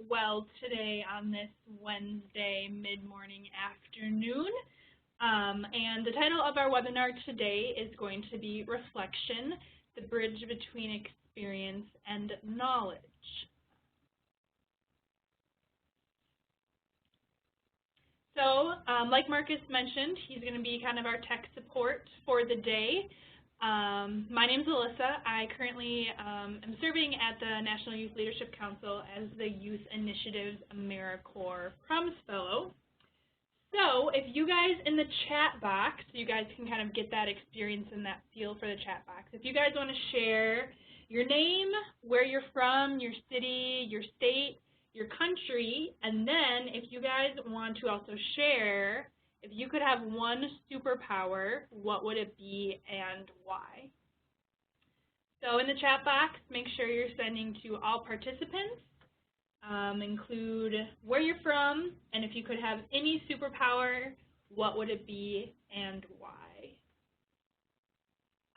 well today on this Wednesday mid-morning afternoon. And the title of our webinar today is going to be Reflection, the Bridge Between Experience and Knowledge. So, like Marcus mentioned, he's going to be kind of our tech support for the day. My name is Alyssa. I currently am serving at the National Youth Leadership Council as the Youth Initiatives AmeriCorps Promise Fellow. So if you guys in the chat box, you guys can kind of get that experience and that feel for the chat box. If you guys want to share your name, where you're from, your city, your state, your country, and then if you guys want to also share, if you could have one superpower, what would it be and why? So in the chat box, make sure you're sending to all participants. Include where you're from, and if you could have any superpower, what would it be and why?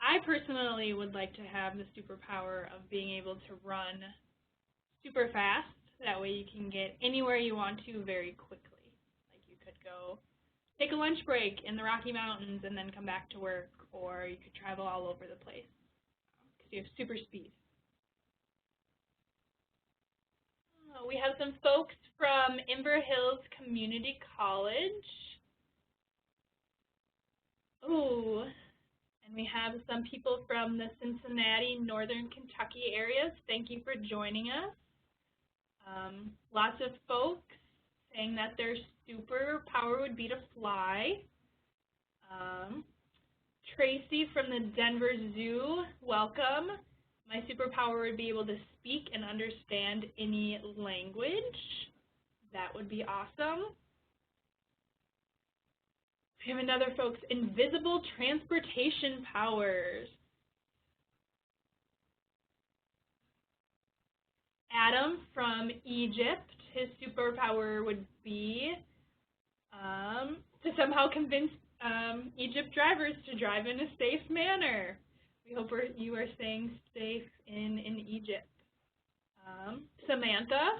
I personally would like to have the superpower of being able to run super fast. That way you can get anywhere you want to very quickly. Like you could go take a lunch break in the Rocky Mountains and then come back to work, or you could travel all over the place because you have super speed. We have some folks from Inver Hills Community College. Oh, and we have some people from the Cincinnati, Northern Kentucky areas. Thank you for joining us. Lots of folks saying that their superpower would be to fly. Tracy from the Denver Zoo, welcome. My superpower would be able to speak and understand any language. That would be awesome. We have another folks, invisible transportation powers. Adam from Egypt, his superpower would be to somehow convince Egypt drivers to drive in a safe manner. We hope you are staying safe in Egypt. Samantha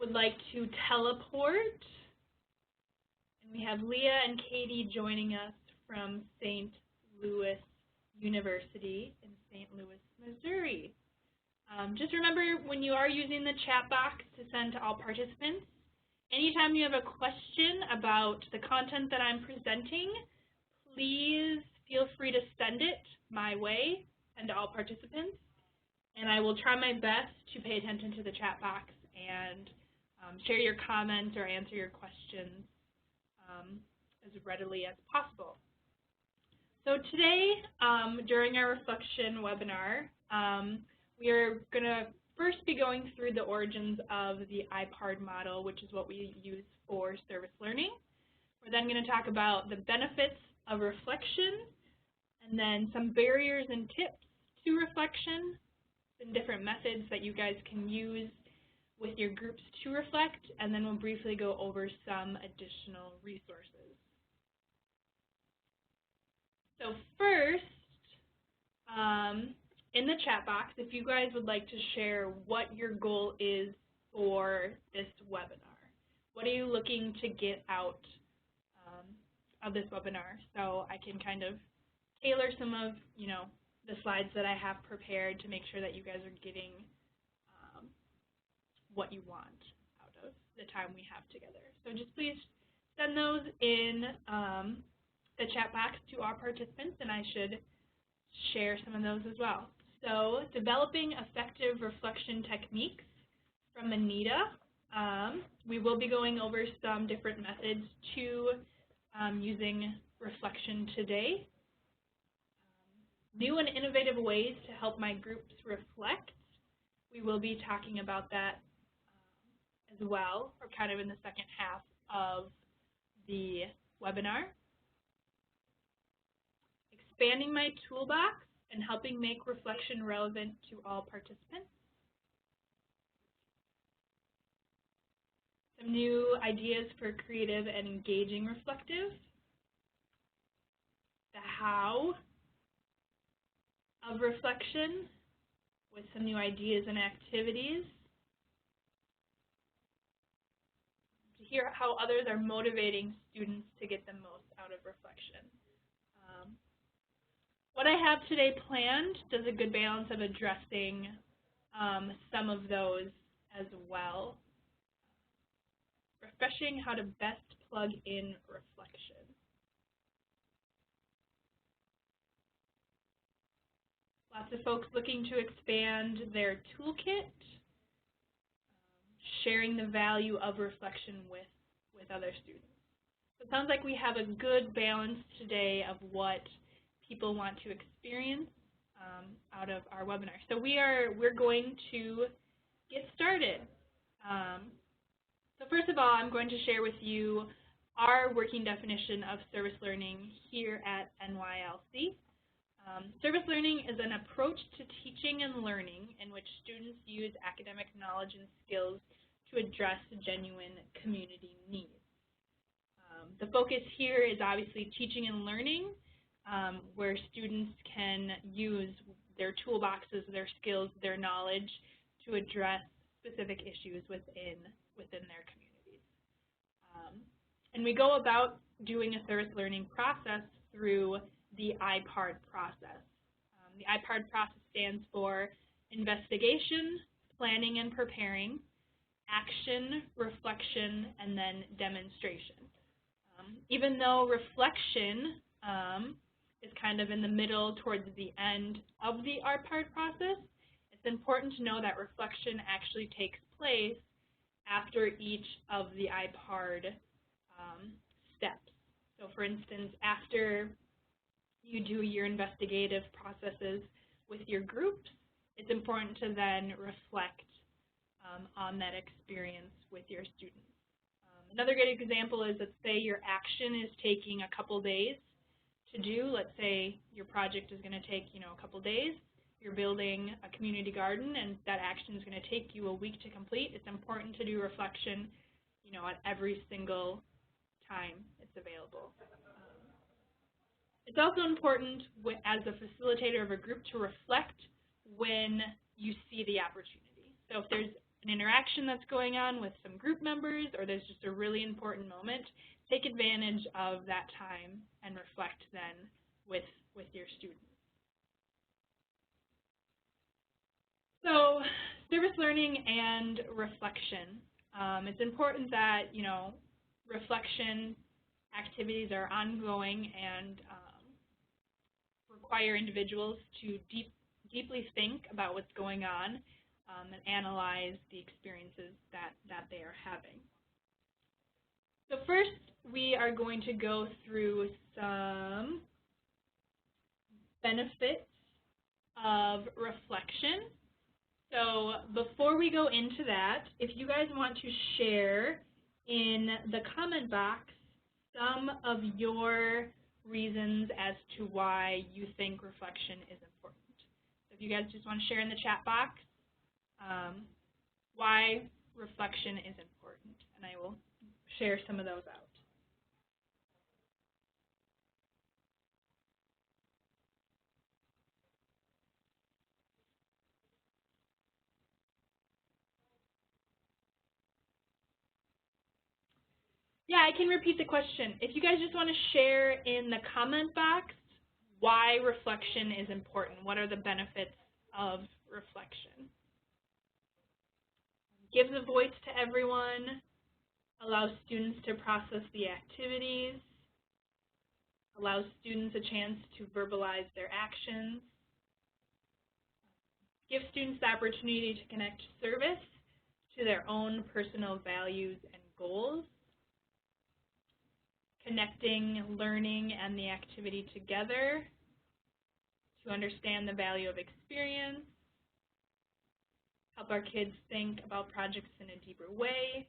would like to teleport. And we have Leah and Katie joining us from St. Louis University in St. Louis, Missouri. Just remember when you are using the chat box to send to all participants, anytime you have a question about the content that I'm presenting, please feel free to send it my way and to all participants. And I will try my best to pay attention to the chat box and share your comments or answer your questions as readily as possible. So today, during our reflection webinar, we are going to first be going through the origins of the IPARD model, which is what we use for service learning. We're then going to talk about the benefits of reflection, and then some barriers and tips to reflection, and different methods that you guys can use with your groups to reflect, and then we'll briefly go over some additional resources. So first, in the chat box, if you guys would like to share what your goal is for this webinar. What are you looking to get out of this webinar? So I can kind of tailor some of, the slides that I have prepared to make sure that you guys are getting what you want out of the time we have together. So just please send those in the chat box to our participants, and I should share some of those as well. So developing effective reflection techniques from Anita. We will be going over some different methods to using reflection today. New and innovative ways to help my groups reflect. We will be talking about that as well, or kind of in the second half of the webinar. Expanding my toolbox and helping make reflection relevant to all participants. Some new ideas for creative and engaging reflective. The how of reflection with some new ideas and activities. hear how others are motivating students to get the most out of reflection. What I have today planned does a good balance of addressing some of those as well. Refreshing how to best plug in reflection. Lots of folks looking to expand their toolkit, sharing the value of reflection with other students. So it sounds like we have a good balance today of what people want to experience out of our webinar. So we're going to get started. So first of all, I'm going to share with you our working definition of service learning here at NYLC. Service learning is an approach to teaching and learning in which students use academic knowledge and skills to address genuine community needs. The focus here is obviously teaching and learning, where students can use their toolboxes, their skills, their knowledge to address specific issues within their communities. And we go about doing a service learning process through the IPARD process. The IPARD process stands for investigation, planning and preparing, action, reflection, and then demonstration. Even though reflection is kind of in the middle towards the end of the IPARD process, it's important to know that reflection actually takes place after each of the IPARD steps. So for instance, after you do your investigative processes with your groups, it's important to then reflect on that experience with your students. Another good example is, let's say your action is taking a couple days to do. Let's say your project is going to take, a couple days. You're building a community garden, and that action is going to take you a week to complete. It's important to do reflection, at every single time it's available. It's also important as a facilitator of a group to reflect when you see the opportunity. So if there's an interaction that's going on with some group members, or there's just a really important moment, take advantage of that time and reflect then with your students. So service learning and reflection. It's important that, reflection activities are ongoing and require individuals to deeply think about what's going on and analyze the experiences that they are having. So first, we are going to go through some benefits of reflection. So before we go into that, if you guys want to share in the comment box some of your reasons as to why you think reflection is important. So if you guys just want to share in the chat box why reflection is important, and I will share some of those out. Yeah, I can repeat the question. If you guys just want to share in the comment box why reflection is important, what are the benefits of reflection? Gives a voice to everyone, allows students to process the activities, allows students a chance to verbalize their actions, gives students the opportunity to connect service to their own personal values and goals, connecting learning and the activity together to understand the value of experience, help our kids think about projects in a deeper way,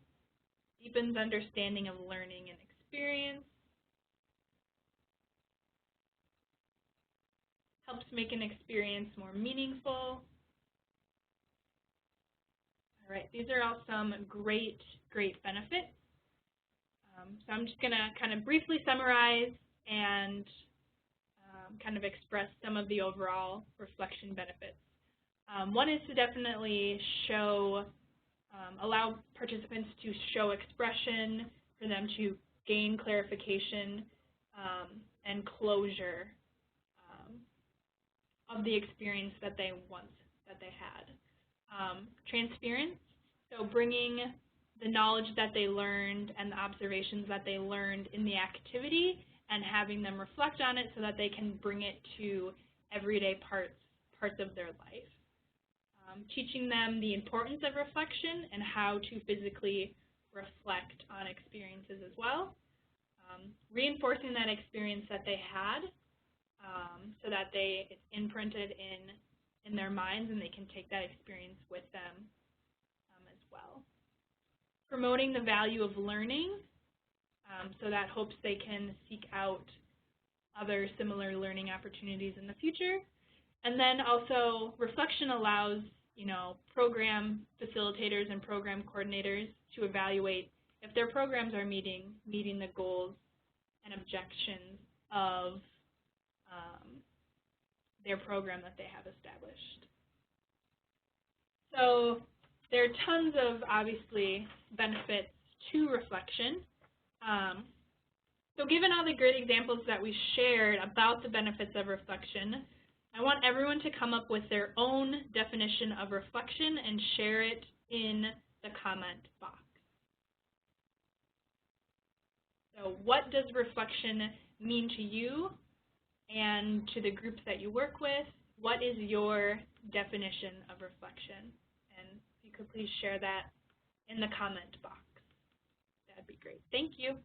deepens understanding of learning and experience, helps make an experience more meaningful. All right, these are all some great benefits. So I'm just going to kind of briefly summarize and kind of express some of the overall reflection benefits. One is to definitely show allow participants to show expression, for them to gain clarification and closure of the experience that they had. Transference, so bringing the knowledge that they learned and the observations that they learned in the activity and having them reflect on it so that they can bring it to everyday parts of their life. Teaching them the importance of reflection and how to physically reflect on experiences as well. Reinforcing that experience that they had so that it's imprinted in their minds and they can take that experience with them as well. Promoting the value of learning so that hopes they can seek out other similar learning opportunities in the future. And then also reflection allows, program facilitators and program coordinators to evaluate if their programs are meeting the goals and objections of their program that they have established. So there are tons of, obviously, benefits to reflection. So given all the great examples that we shared about the benefits of reflection, I want everyone to come up with their own definition of reflection and share it in the comment box. So what does reflection mean to you and to the groups that you work with? What is your definition of reflection? And if you could please share that in the comment box. That'd be great. Thank you.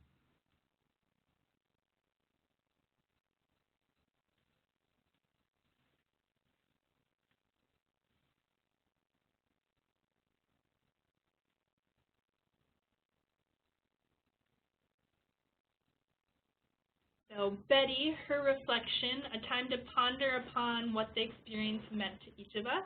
So Betty, her reflection, a time to ponder upon what the experience meant to each of us.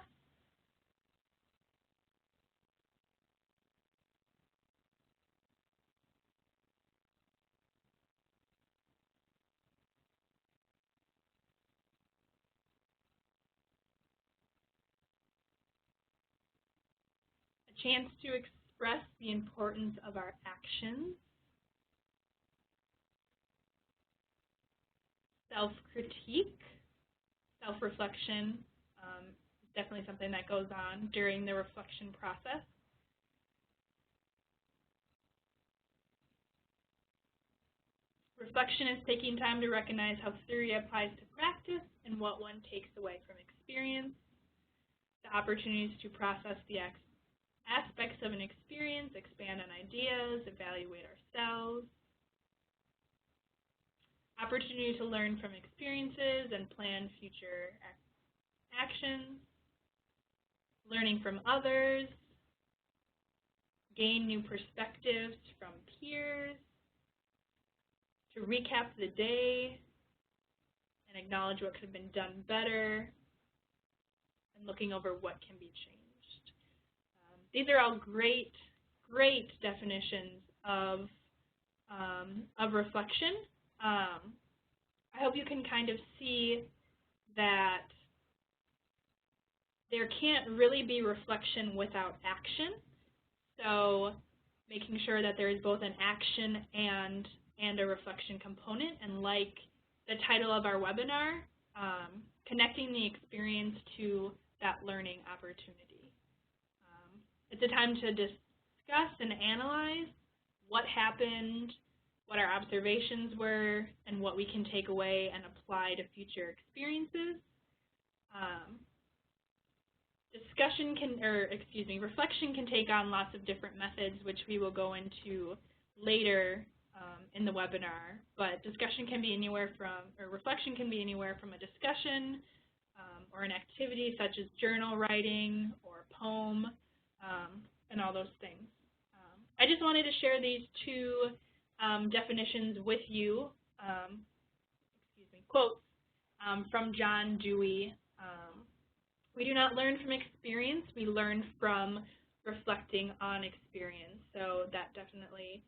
A chance to express the importance of our actions. Self-critique, self-reflection is definitely something that goes on during the reflection process. Reflection is taking time to recognize how theory applies to practice and what one takes away from experience. The opportunities to process the aspects of an experience, expand on ideas, evaluate ourselves. Opportunity to learn from experiences and plan future actions. Learning from others. Gain new perspectives from peers. To recap the day and acknowledge what could have been done better. And looking over what can be changed. These are all great, great definitions of reflection. I hope you can kind of see that there can't really be reflection without action. So making sure that there is both an action and a reflection component. And like the title of our webinar, connecting the experience to that learning opportunity. It's a time to discuss and analyze what happened, what our observations were, and what we can take away and apply to future experiences. Reflection can take on lots of different methods, which we will go into later in the webinar. But reflection can be anywhere from a discussion or an activity such as journal writing or a poem and all those things. I just wanted to share these two definitions with you, quotes from John Dewey. We do not learn from experience, we learn from reflecting on experience. So that definitely,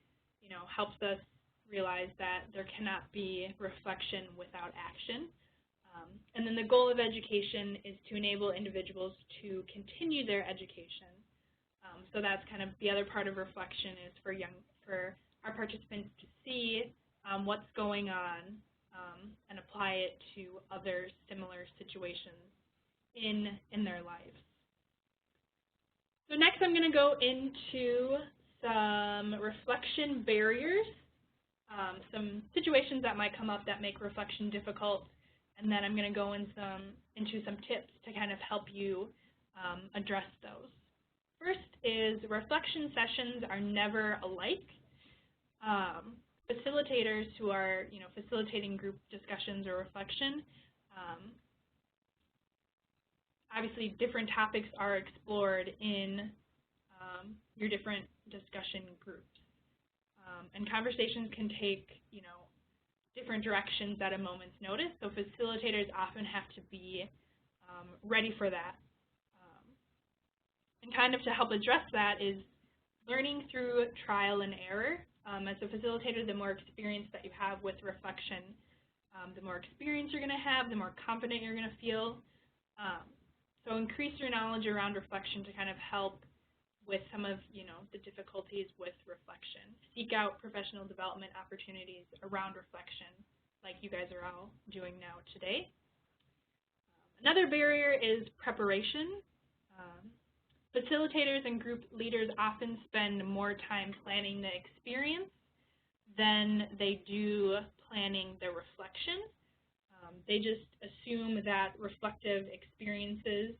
helps us realize that there cannot be reflection without action. And then the goal of education is to enable individuals to continue their education So that's kind of the other part of reflection, is for our participants to see what's going on and apply it to other similar situations in their lives. So next I'm going to go into some reflection barriers, some situations that might come up that make reflection difficult, and then I'm going to go into some tips to kind of help you address those. First is reflection sessions are never alike. Facilitators who are facilitating group discussions or reflection, obviously different topics are explored in your different discussion groups. And conversations can take different directions at a moment's notice, so facilitators often have to be ready for that. And kind of to help address that is learning through trial and error. As a facilitator, the more experience that you have with reflection, the more experience you're going to have, the more confident you're going to feel. So increase your knowledge around reflection to kind of help with some of the difficulties with reflection. Seek out professional development opportunities around reflection, like you guys are all doing now today. Another barrier is preparation. Facilitators and group leaders often spend more time planning the experience than they do planning the reflection. They just assume that reflective experiences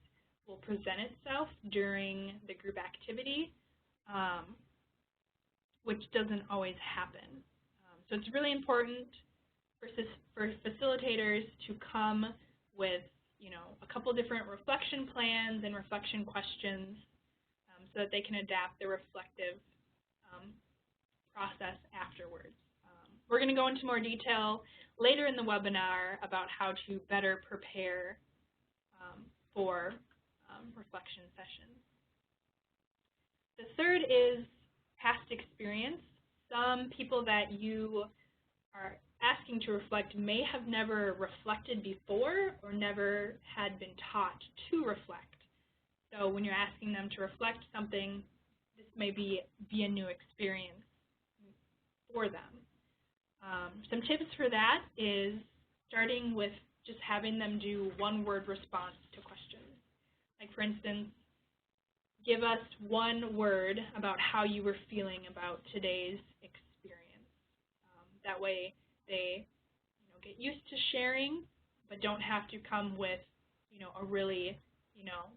will present itself during the group activity, which doesn't always happen. So it's really important for facilitators to come with a couple different reflection plans and reflection questions so that they can adapt the reflective process afterwards. We're going to go into more detail later in the webinar about how to better prepare for reflection sessions. The third is past experience. Some people that you are asking to reflect may have never reflected before or never had been taught to reflect. So when you're asking them to reflect something, this may be a new experience for them. Some tips for that is starting with just having them do one-word response to questions. Like, for instance, give us one word about how you were feeling about today's experience. That way they get used to sharing, but don't have to come with a really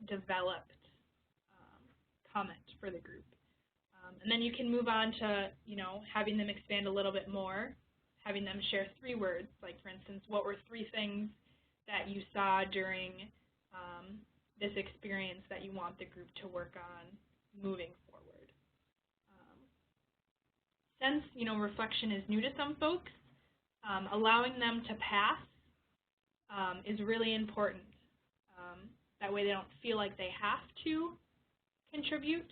developed comment for the group. And then you can move on to having them expand a little bit more, having them share 3 words. Like, for instance, what were 3 things that you saw during this experience that you want the group to work on moving forward. Since reflection is new to some folks, allowing them to pass is really important. That way they don't feel like they have to contribute.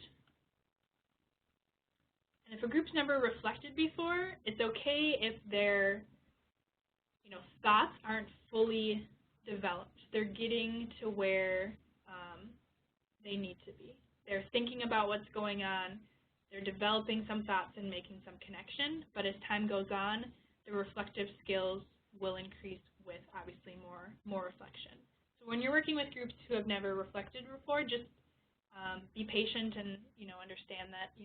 And if a group's never reflected before, it's okay if their thoughts aren't fully developed. They're getting to where they need to be. They're thinking about what's going on. They're developing some thoughts and making some connection. But as time goes on, the reflective skills will increase with obviously more reflection. So when you're working with groups who have never reflected before, just be patient and understand that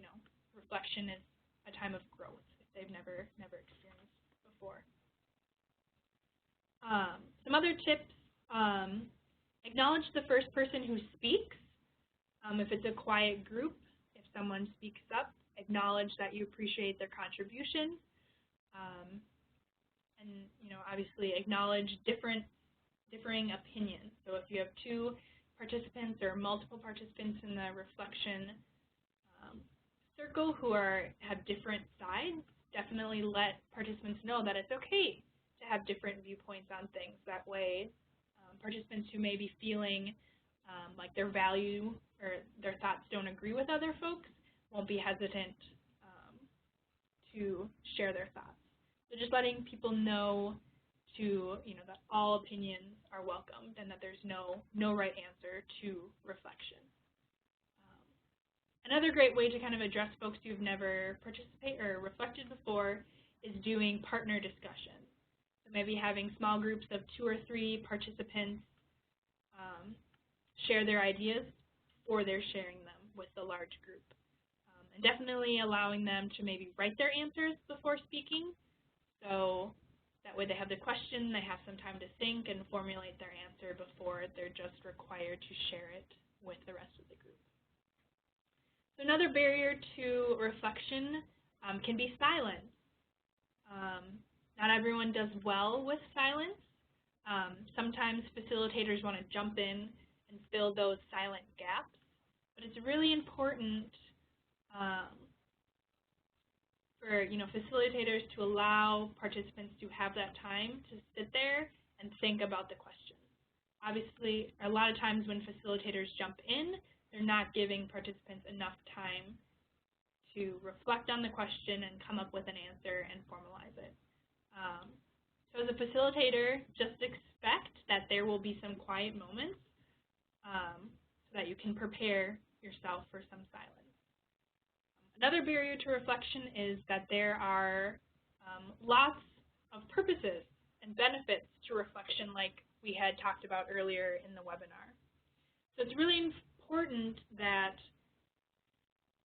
reflection is a time of growth if they've never experienced before. Some other tips: acknowledge the first person who speaks. If it's a quiet group, if someone speaks up, acknowledge that you appreciate their contribution, and obviously acknowledge differing opinions. So if you have 2 participants or multiple participants in the reflection circle who have different sides, definitely let participants know that it's okay to have different viewpoints on things. That way, participants who may be feeling like their value or their thoughts don't agree with other folks won't be hesitant to share their thoughts. So just letting people know that all opinions are welcomed and that there's no right answer to reflection. Another great way to kind of address folks who've never participated or reflected before is doing partner discussion. So maybe having small groups of 2 or 3 participants share their ideas before they're sharing them with the large group. And definitely allowing them to maybe write their answers before speaking. So that way they have the question, they have some time to think and formulate their answer before they're just required to share it with the rest of the group. So another barrier to reflection can be silence. Not everyone does well with silence. Sometimes facilitators want to jump in and fill those silent gaps, but it's really important for facilitators to allow participants to have that time to sit there and think about the question. Obviously, a lot of times when facilitators jump in, they're not giving participants enough time to reflect on the question and come up with an answer and formalize it. So as a facilitator, just expect that there will be some quiet moments so that you can prepare yourself for some silence. Another barrier to reflection is that there are lots of purposes and benefits to reflection, like we had talked about earlier in the webinar. So it's really important that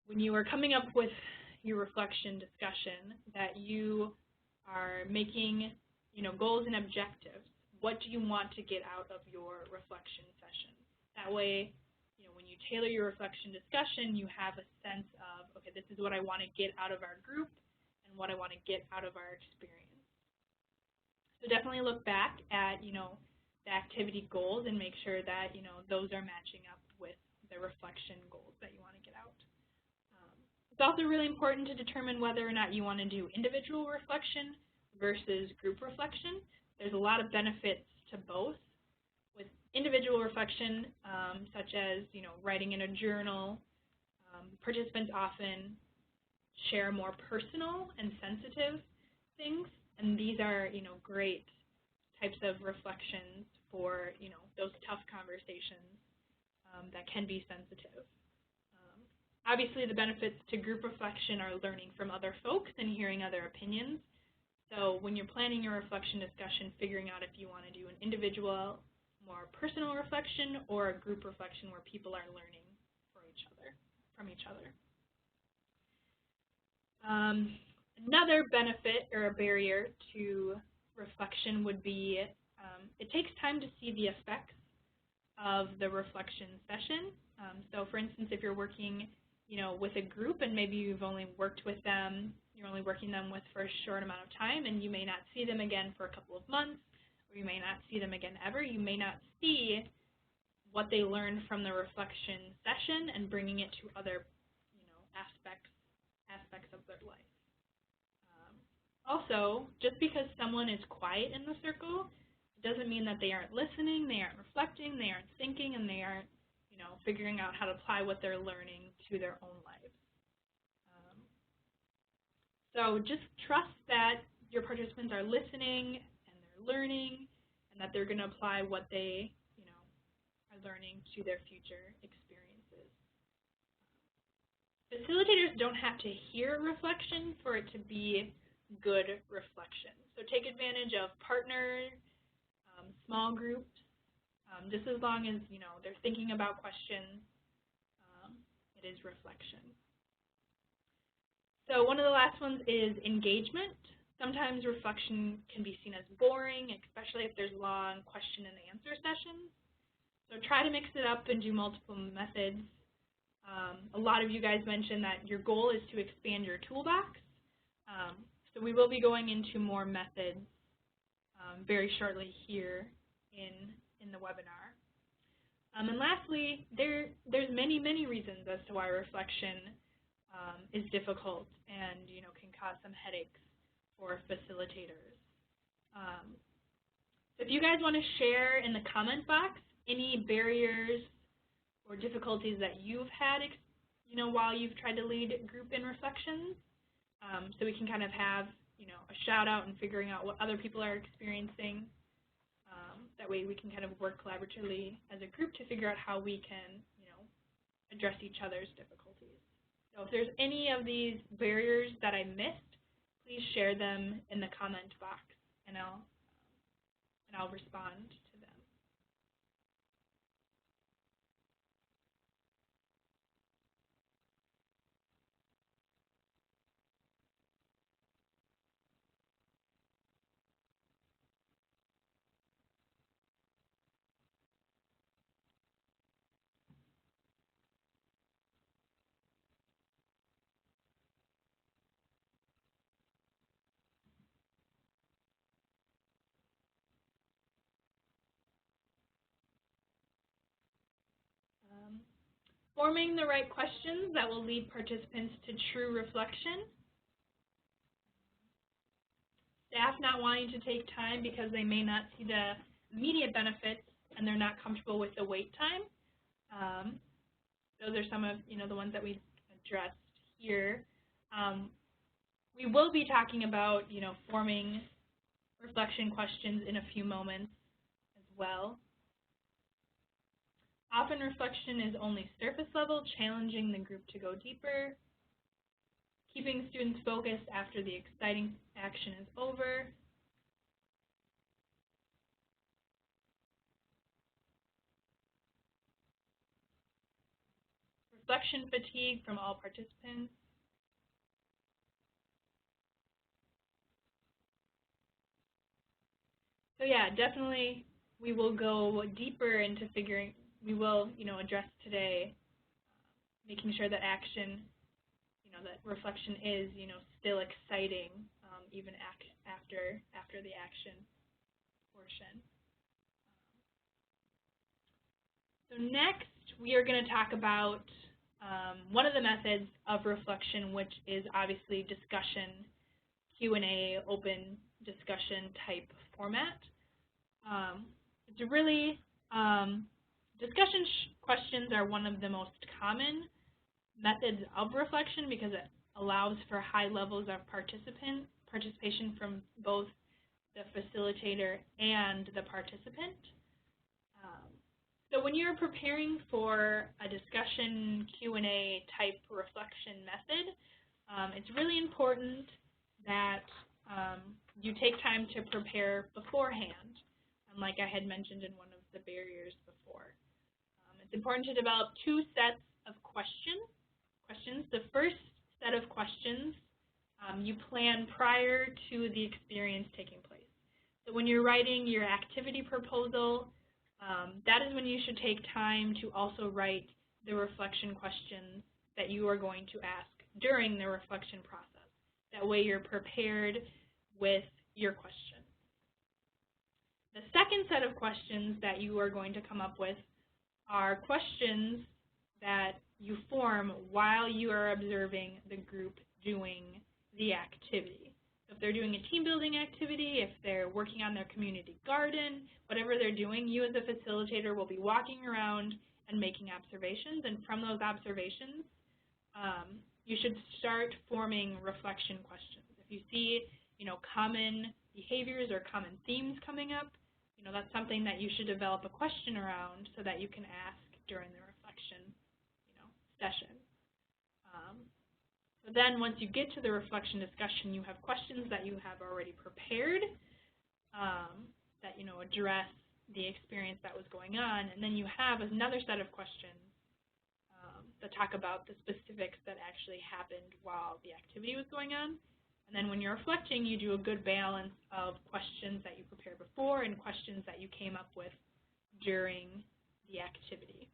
when you are coming up with your reflection discussion, that you are making goals and objectives. What do you want to get out of your reflection session? That way, when you tailor your reflection discussion, you have a sense of, okay, this is what I want to get out of our group and what I want to get out of our experience. So definitely look back at, the activity goals and make sure that, those are matching up with the reflection goals that you want to get out. It's also really important to determine whether or not you want to do individual reflection versus group reflection. There's a lot of benefits to both. With individual reflection, such as writing in a journal, participants often share more personal and sensitive things, and these are great types of reflections for those tough conversations that can be sensitive. Obviously, the benefits to group reflection are learning from other folks and hearing other opinions. So when you're planning your reflection discussion, figuring out if you want to do an individual, more personal reflection or a group reflection where people are learning from each other. Another benefit or a barrier to reflection would be it takes time to see the effects of the reflection session. So for instance, if you're working with a group and maybe you've only worked with them, you're only working them with for a short amount of time, and you may not see them again for a couple of months, or you may not see them again ever. You may not see what they learned from the reflection session and bringing it to other aspects of their life. Also, just because someone is quiet in the circle doesn't mean that they aren't listening, they aren't reflecting, they aren't thinking, and they aren't figuring out how to apply what they're learning to their own lives. So just trust that your participants are listening and they're learning, and that they're going to apply what they are learning to their future experiences. Facilitators don't have to hear reflection for it to be good reflection. So take advantage of partners, small groups, just as long as they're thinking about questions, it is reflection. So one of the last ones is engagement. Sometimes reflection can be seen as boring, especially if there's long question and answer sessions. So try to mix it up and do multiple methods. A lot of you guys mentioned that your goal is to expand your toolbox. So we will be going into more methods very shortly here in the webinar. And lastly, there's many reasons as to why reflection is difficult and can cause some headaches for facilitators. So if you guys want to share in the comment box any barriers or difficulties that you've had while you've tried to lead group in reflections, so we can kind of have a shout out and figuring out what other people are experiencing. That way we can kind of work collaboratively as a group to figure out how we can address each other's difficulties. So if there's any of these barriers that I missed, please share them in the comment box, and I'll respond to them. Forming the right questions that will lead participants to true reflection. Staff not wanting to take time because they may not see the immediate benefits and they're not comfortable with the wait time. Those are some of the ones that we addressed here. We will be talking about forming reflection questions in a few moments as well. Often reflection is only surface level, challenging the group to go deeper. Keeping students focused after the exciting action is over. Reflection fatigue from all participants. So yeah, definitely we will go deeper into we will address today making sure that action, that reflection is, still exciting even after the action portion. So next, we are going to talk about one of the methods of reflection, which is obviously discussion, Q&A, open discussion type format. It's a really, discussion questions are one of the most common methods of reflection because it allows for high levels of participation from both the facilitator and the participant. So when you're preparing for a discussion Q&A type reflection method, it's really important that you take time to prepare beforehand, like I had mentioned in one of the barriers before. It's important to develop two sets of questions. The first set of questions you plan prior to the experience taking place. So when you're writing your activity proposal, that is when you should take time to also write the reflection questions that you are going to ask during the reflection process. That way you're prepared with your question. The second set of questions that you are going to come up with are questions that you form while you are observing the group doing the activity. If they're doing a team building activity, if they're working on their community garden, whatever they're doing, you as a facilitator will be walking around and making observations, and from those observations, you should start forming reflection questions. If you see, common behaviors or common themes coming up, that's something that you should develop a question around so that you can ask during the reflection, session. So then once you get to the reflection discussion, you have questions that you have already prepared that, address the experience that was going on, and then you have another set of questions that talk about the specifics that actually happened while the activity was going on. And then when you're reflecting, you do a good balance of questions that you prepared before and questions that you came up with during the activity.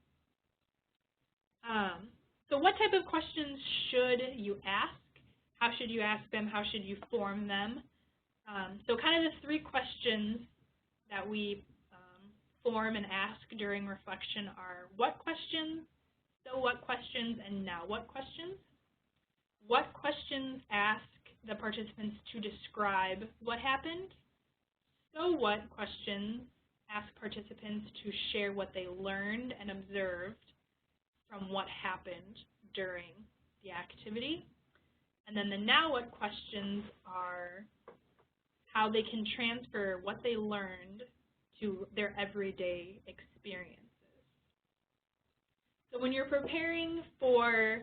So what type of questions should you ask? How should you ask them? How should you form them? So kind of the three questions that we form and ask during reflection are what questions, so what questions, and now what questions. What questions ask the participants to describe what happened? So what questions ask participants to share what they learned and observed from what happened during the activity. And then the now what questions are how they can transfer what they learned to their everyday experiences. So when you're preparing for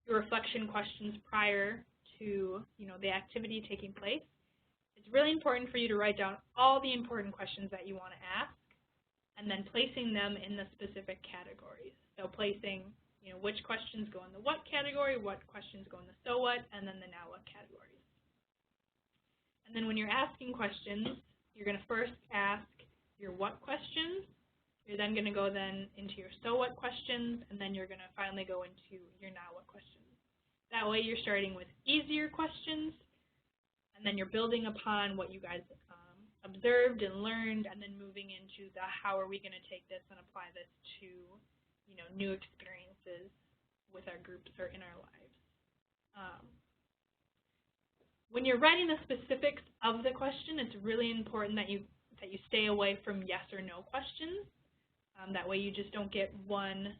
your reflection questions prior to, the activity taking place. It's really important for you to write down all the important questions that you want to ask and then placing them in the specific categories. So placing, which questions go in the what category, what questions go in the so what, and then the now what categories. And then when you're asking questions, you're going to first ask your what questions. You're then going to go into your so what questions, and then you're going to finally go into your now what questions. That way you're starting with easier questions, and then you're building upon what you guys observed and learned, and then moving into the how are we going to take this and apply this to, new experiences with our groups or in our lives. When you're writing the specifics of the question, it's really important that you stay away from yes or no questions. That way you just don't get one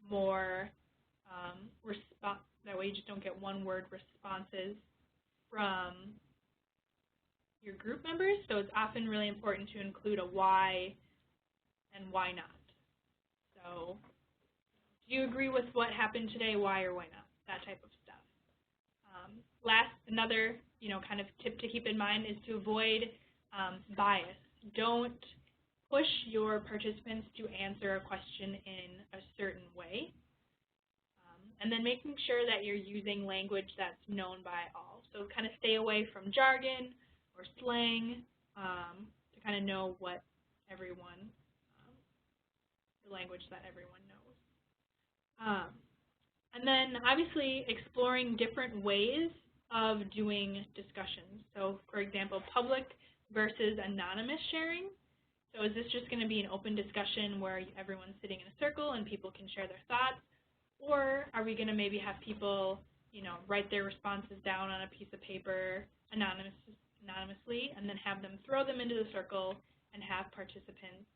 more that way you just don't get one-word responses from your group members. So it's often really important to include a why and why not. So do you agree with what happened today? Why or why not? That type of stuff. Another kind of tip to keep in mind is to avoid bias. Don't push your participants to answer a question in a certain way. And then making sure that you're using language that's known by all. So kind of stay away from jargon or slang to kind of know what everyone, the language that everyone knows. And then obviously exploring different ways of doing discussions. So for example, public versus anonymous sharing. So is this just going to be an open discussion where everyone's sitting in a circle and people can share their thoughts? Or are we going to maybe have people, write their responses down on a piece of paper anonymously and then have them throw them into the circle and have participants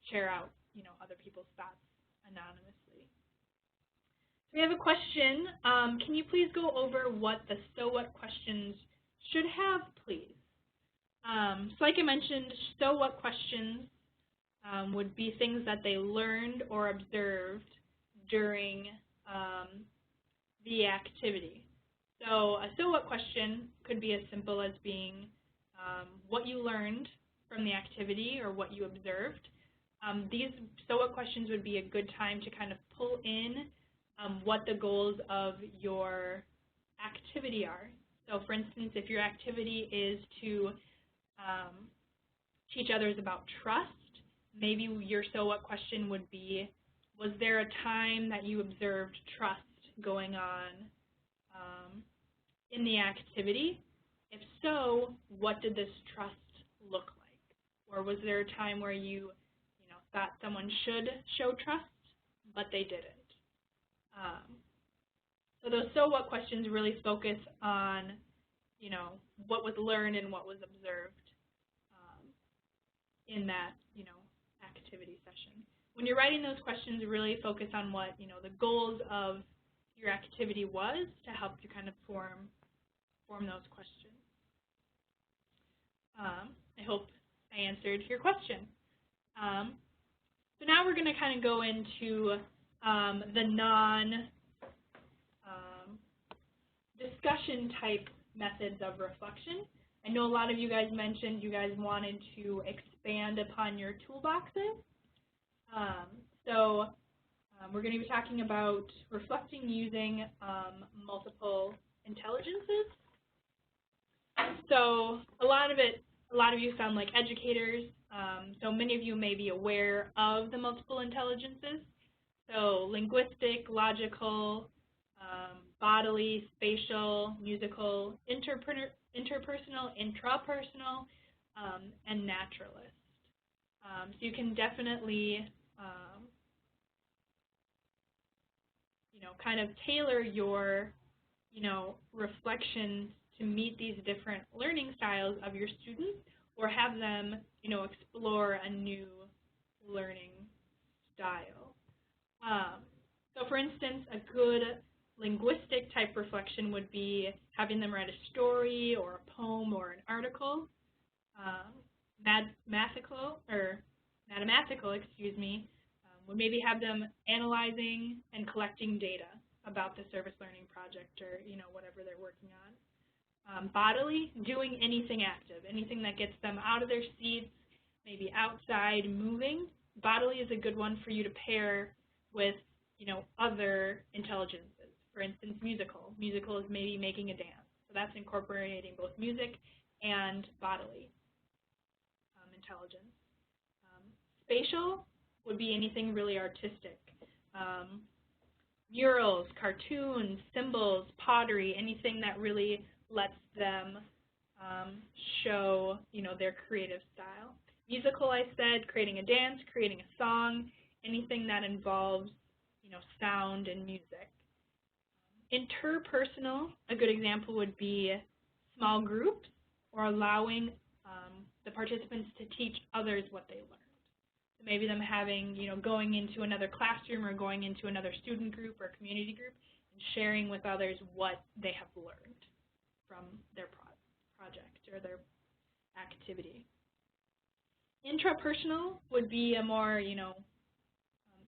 share out, other people's thoughts anonymously? So we have a question. Can you please go over what the so what questions should have, please? So like I mentioned, so what questions would be things that they learned or observed during the activity. So a so what question could be as simple as being what you learned from the activity or what you observed. These so what questions would be a good time to kind of pull in what the goals of your activity are. So for instance, if your activity is to teach others about trust, maybe your so what question would be, was there a time that you observed trust going on in the activity? If so, what did this trust look like? Or was there a time where you thought someone should show trust, but they didn't? So those so what questions really focus on, what was learned and what was observed in that, activity session. When you're writing those questions, really focus on what, the goals of your activity was to help you kind of form those questions. I hope I answered your question. So now we're going to kind of go into the non-discussion type methods of reflection. I know a lot of you guys mentioned you guys wanted to expand upon your toolboxes. So we're going to be talking about reflecting using multiple intelligences. So a lot of you sound like educators. So many of you may be aware of the multiple intelligences. So linguistic, logical, bodily, spatial, musical, interpersonal, intrapersonal, and naturalist. So you can definitely, kind of tailor your, reflections to meet these different learning styles of your students, or have them, explore a new learning style. So for instance, a good linguistic type reflection would be having them write a story or a poem or an article. Mathematical, We maybe have them analyzing and collecting data about the service learning project or, whatever they're working on. Bodily, doing anything active, anything that gets them out of their seats, maybe outside moving. Bodily is a good one for you to pair with, other intelligences. For instance, musical. Musical is maybe making a dance. So that's incorporating both music and bodily intelligence. Spatial would be anything really artistic. Murals, cartoons, symbols, pottery, anything that really lets them show, their creative style. Musical, I said, creating a dance, creating a song, anything that involves, sound and music. Interpersonal, a good example would be small groups or allowing the participants to teach others what they learned. So maybe them having, going into another classroom or going into another student group or community group and sharing with others what they have learned from their project or their activity. Intrapersonal would be a more,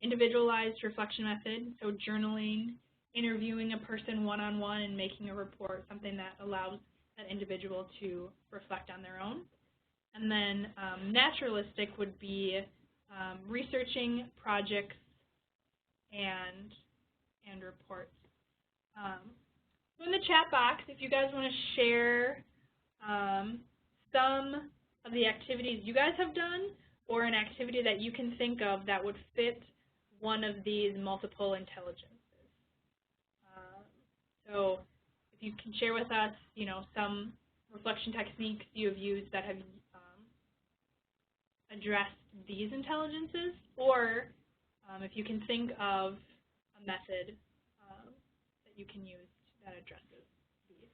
individualized reflection method, so journaling, interviewing a person one-on-one and making a report, something that allows that individual to reflect on their own. And then naturalistic would be researching projects and reports. So in the chat box, if you guys want to share some of the activities you guys have done or an activity that you can think of that would fit one of these multiple intelligences. So if you can share with us, some reflection techniques you have used that have addressed these intelligences, or if you can think of a method that you can use that addresses these.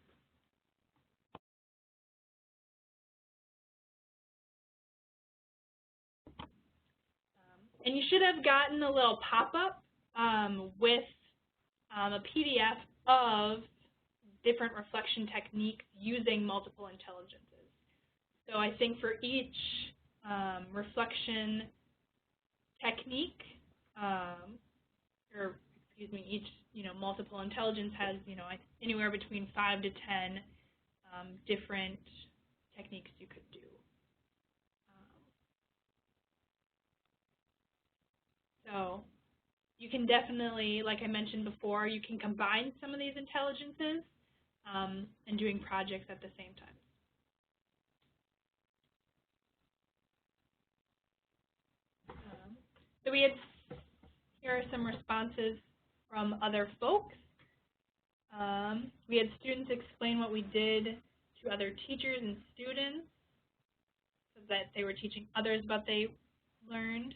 And you should have gotten a little pop-up with a PDF of different reflection techniques using multiple intelligences. So I think for each reflection technique, each multiple intelligence has anywhere between 5 to 10 different techniques you could do. So you can definitely, like I mentioned before, you can combine some of these intelligences and doing projects at the same time. So here are some responses from other folks. We had students explain what we did to other teachers and students so that they were teaching others what they learned.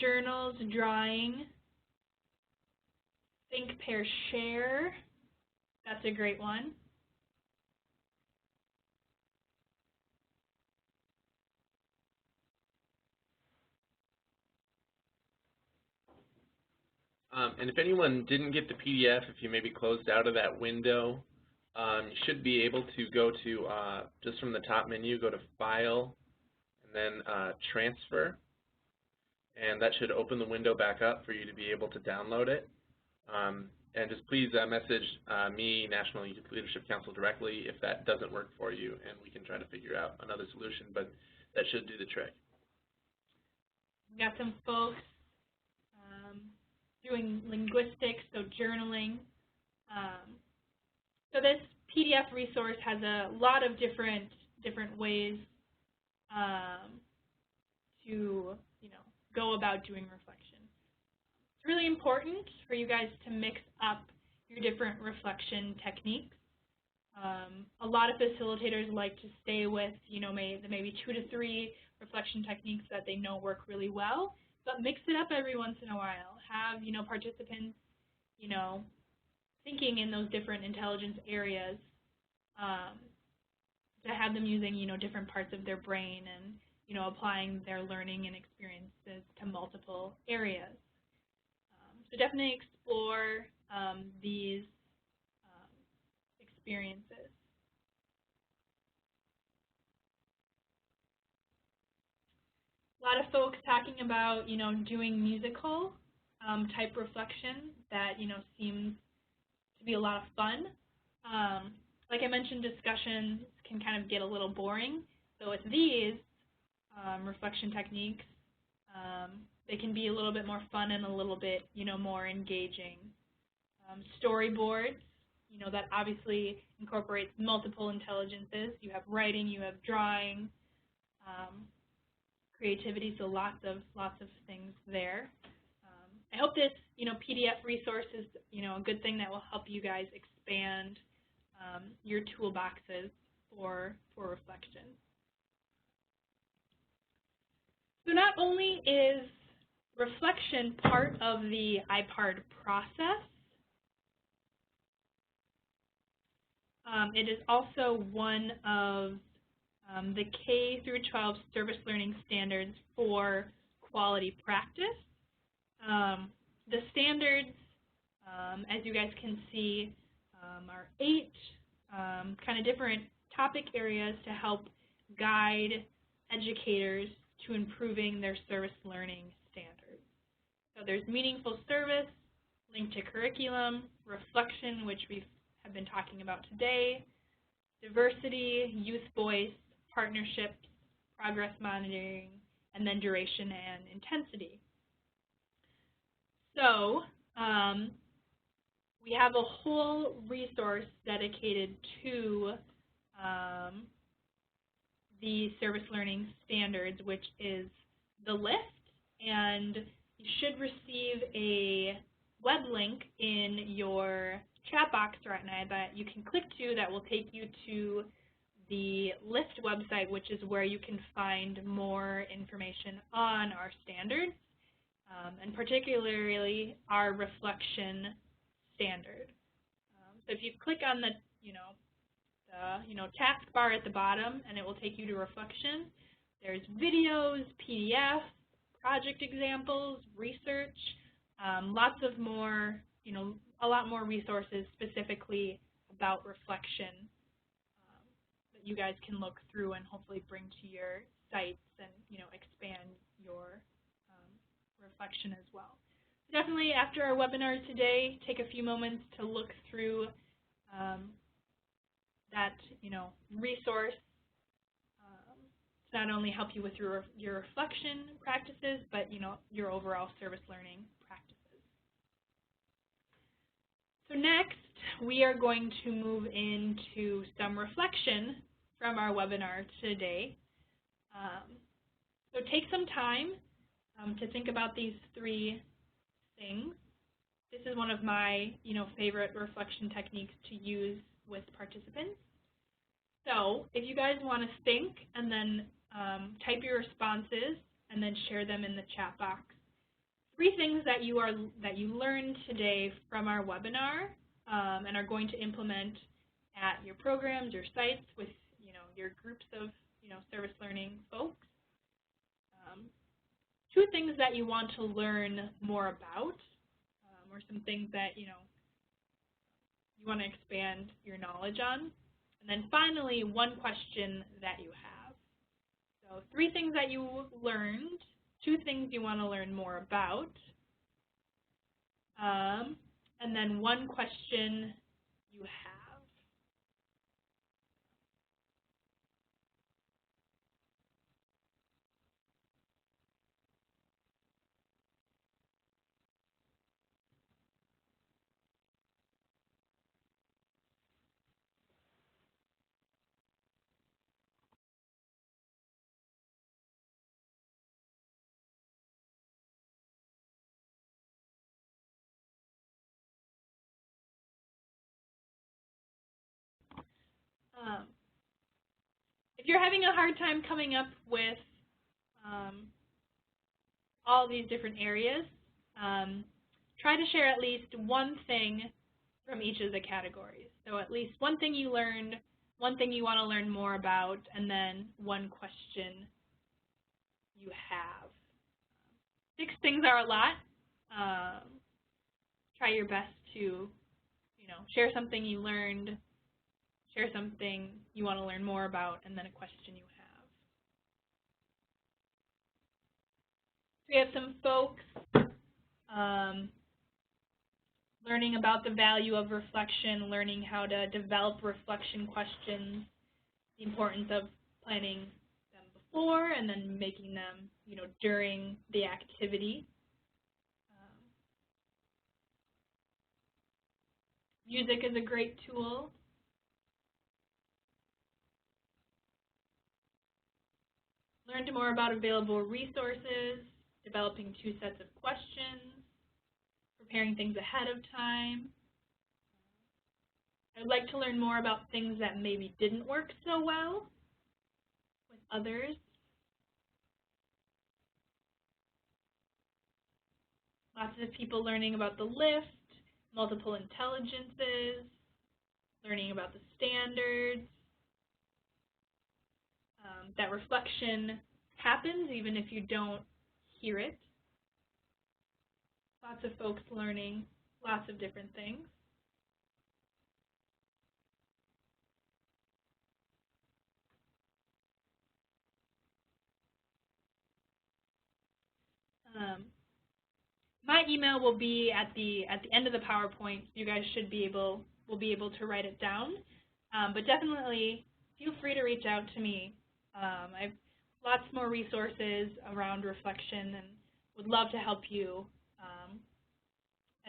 Journals, drawing, think, pair, share. That's a great one. And if anyone didn't get the PDF, if you maybe closed out of that window, you should be able to go to, just from the top menu, go to File, and then Transfer. And that should open the window back up for you to be able to download it. And just please message me, National Youth Leadership Council, directly if that doesn't work for you, and we can try to figure out another solution, but that should do the trick. We got some folks doing linguistics, so journaling. So this PDF resource has a lot of different ways to go about doing reflection. It's really important for you guys to mix up your different reflection techniques. A lot of facilitators like to stay with maybe 2 to 3 reflection techniques that they know work really well, but mix it up every once in a while. Have participants thinking in those different intelligence areas, to have them using different parts of their brain and applying their learning and experiences to multiple areas. So definitely explore these experiences. A lot of folks talking about, doing musical type reflection that, seems to be a lot of fun. Like I mentioned, discussions can kind of get a little boring. So with these reflection techniques, they can be a little bit more fun and a little bit, more engaging. Storyboards, that obviously incorporates multiple intelligences. You have writing, you have drawing, creativity, so lots of things there. I hope this, PDF resource is, a good thing that will help you guys expand your toolboxes for reflection. So not only is reflection part of the IPARD process, it is also one of the K through 12 service learning standards for quality practice. The standards, as you guys can see, are 8 kind of different topic areas to help guide educators to improving their service learning standards. So there's meaningful service, linked to curriculum, reflection, which we have been talking about today, diversity, youth voice, partnerships, progress monitoring, and then duration and intensity. So we have a whole resource dedicated to the service learning standards, which is the list, and you should receive a web link in your chat box right now that you can click to that will take you to the LIFT website, which is where you can find more information on our standards, and particularly our reflection standard. So if you click on the, taskbar at the bottom, and it will take you to reflection. There's videos, PDFs, project examples, research, lots of more, a lot more resources specifically about reflection that you guys can look through and hopefully bring to your sites and, expand your reflection as well. Definitely after our webinar today, take a few moments to look through that, resource to not only help you with your reflection practices, but, your overall service learning practices. So next, we are going to move into some reflection from our webinar today. So take some time to think about these 3 things. This is one of my, favorite reflection techniques to use with participants. So if you guys want to think and then type your responses and then share them in the chat box. 3 things that you learned today from our webinar and are going to implement at your programs, your sites, with your groups of service learning folks. 2 things that you want to learn more about, or some things that you want to expand your knowledge on. And then finally, 1 question that you have. So 3 things that you learned, 2 things you want to learn more about, and then 1 question you have. If you're having a hard time coming up with all these different areas, try to share at least 1 thing from each of the categories. So at least 1 thing you learned, 1 thing you want to learn more about, and then 1 question you have. 6 things are a lot. Try your best to, share something you learned share something you want to learn more about, and then a question you have. We have some folks learning about the value of reflection, learning how to develop reflection questions, the importance of planning them before and then making them, during the activity. Music is a great tool. Learned more about available resources, developing 2 sets of questions, preparing things ahead of time. I'd like to learn more about things that maybe didn't work so well with others. Lots of people learning about the lift, multiple intelligences, learning about the standards. That reflection happens even if you don't hear it. Lots of folks learning lots of different things. My email will be at the end of the PowerPoint. You guys will be able to write it down. But definitely feel free to reach out to me. I have lots more resources around reflection and would love to help you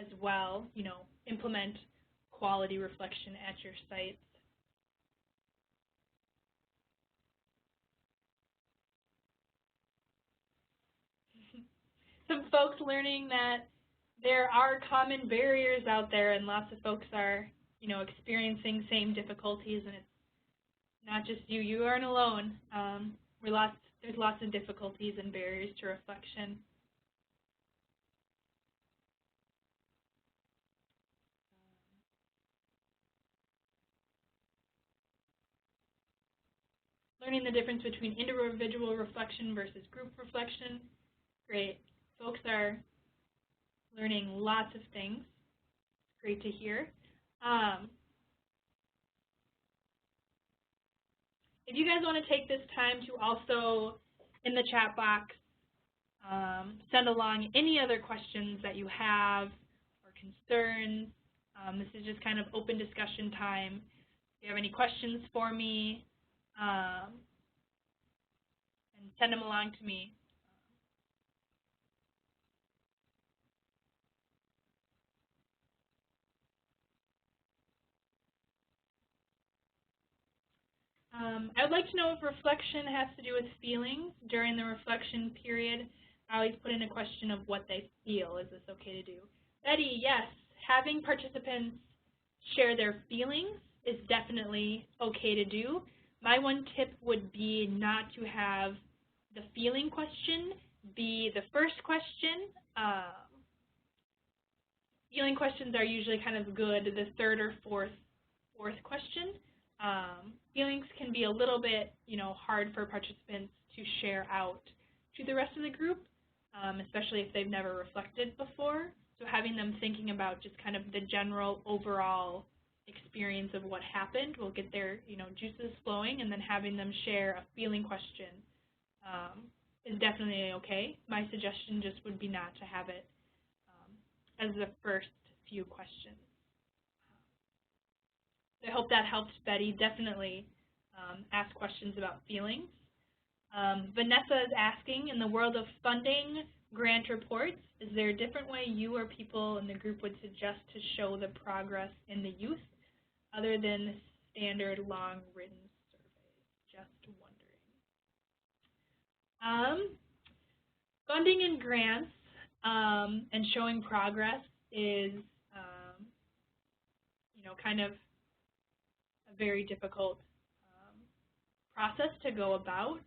as well, implement quality reflection at your sites. Some folks learning that there are common barriers out there, and lots of folks are, experiencing same difficulties, and it's not just you. You aren't alone. There's lots of difficulties and barriers to reflection. Learning the difference between individual reflection versus group reflection. Great. Folks are learning lots of things. Great to hear. If you guys want to take this time to also, in the chat box, send along any other questions that you have or concerns. This is just kind of open discussion time. If you have any questions for me, and send them along to me. I would like to know if reflection has to do with feelings. During the reflection period, I always put in a question of what they feel. Is this okay to do? Betty, yes. Having participants share their feelings is definitely okay to do. My one tip would be not to have the feeling question be the first question. Feeling questions are usually kind of good, the third or fourth question. Feelings can be a little bit, hard for participants to share out to the rest of the group, especially if they've never reflected before. So having them thinking about just kind of the general overall experience of what happened will get their, juices flowing, and then having them share a feeling question is definitely okay. My suggestion just would be not to have it as the first few questions. I hope that helped, Betty. Definitely ask questions about feelings. Vanessa is asking, in the world of funding grant reports, is there a different way you or people in the group would suggest to show the progress in the youth other than standard long written surveys? Just wondering. Funding and grants and showing progress is, kind of a very difficult process to go about.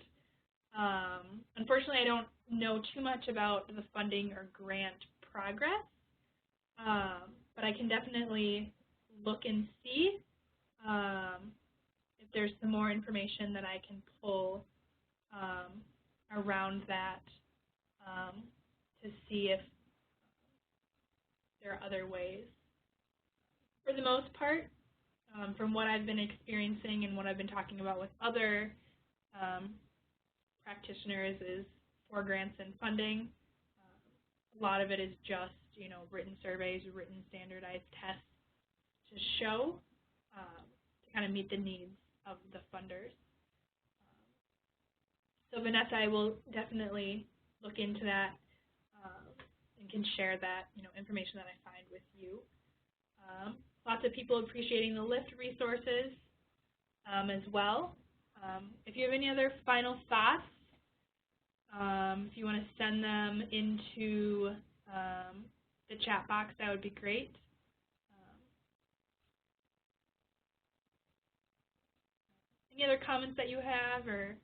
Unfortunately, I don't know too much about the funding or grant progress, but I can definitely look and see if there's some more information that I can pull around that to see if there are other ways. For the most part, from what I've been experiencing and what I've been talking about with other practitioners is for grants and funding. A lot of it is just, written surveys, written standardized tests to show, to kind of meet the needs of the funders. So Vanessa, I will definitely look into that and can share that, information that I find with you. Lots of people appreciating the LIFT resources as well. If you have any other final thoughts, if you want to send them into the chat box, that would be great. Any other comments that you have, or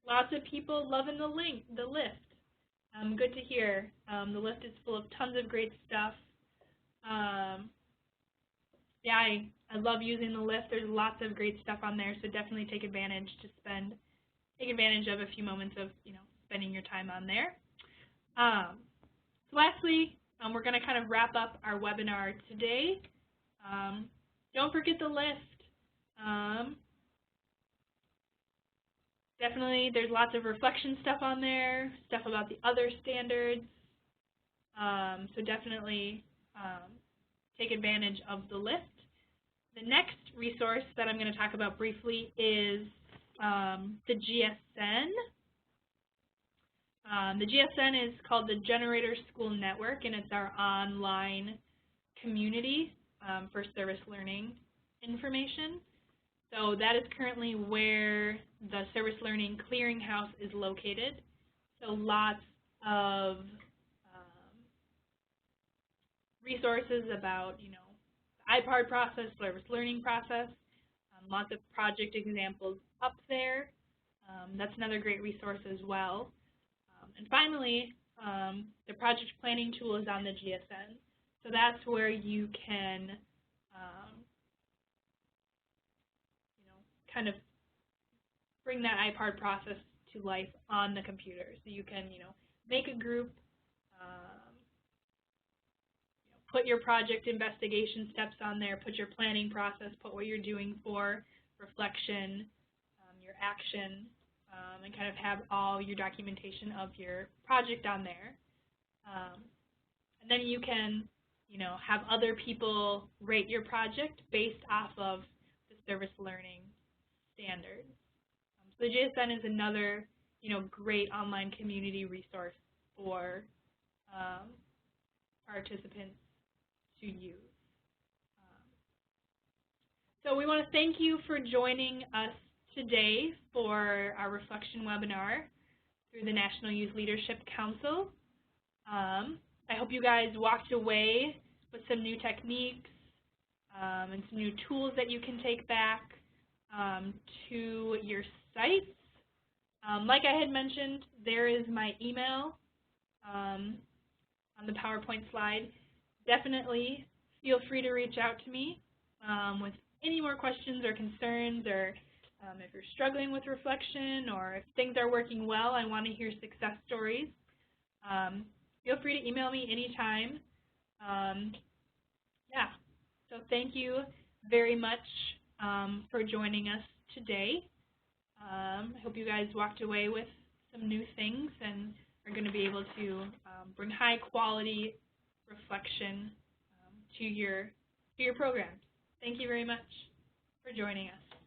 lots of people loving the lift. Good to hear. The lift is full of tons of great stuff. Yeah, I love using the lift. There's lots of great stuff on there, so definitely take advantage of a few moments of spending your time on there. So lastly, we're going to kind of wrap up our webinar today. Don't forget the lift. Definitely, there's lots of reflection stuff on there, stuff about the other standards. So definitely take advantage of the lift. The next resource that I'm going to talk about briefly is the GSN. The GSN is called the Generator School Network, and it's our online community for service learning information. So that is currently where the Service Learning Clearinghouse is located. So lots of resources about, the IPARD process, service learning process, lots of project examples up there. That's another great resource as well. And finally, the project planning tool is on the GSN. So that's where you can kind of bring that IPARD process to life on the computer. So you can, make a group, put your project investigation steps on there, put your planning process, put what you're doing for reflection, your action, and kind of have all your documentation of your project on there. And then you can, have other people rate your project based off of the service learning standards. So the GSN is another, great online community resource for participants to use. So we want to thank you for joining us today for our reflection webinar through the National Youth Leadership Council. I hope you guys walked away with some new techniques and some new tools that you can take back to your sites. Like I had mentioned, there is my email on the PowerPoint slide. Definitely feel free to reach out to me with any more questions or concerns, or if you're struggling with reflection, or if things are working well, I want to hear success stories. Feel free to email me anytime. Yeah, so thank you very much for joining us today. I hope you guys walked away with some new things and are going to be able to bring high quality reflection to your programs. Thank you very much for joining us.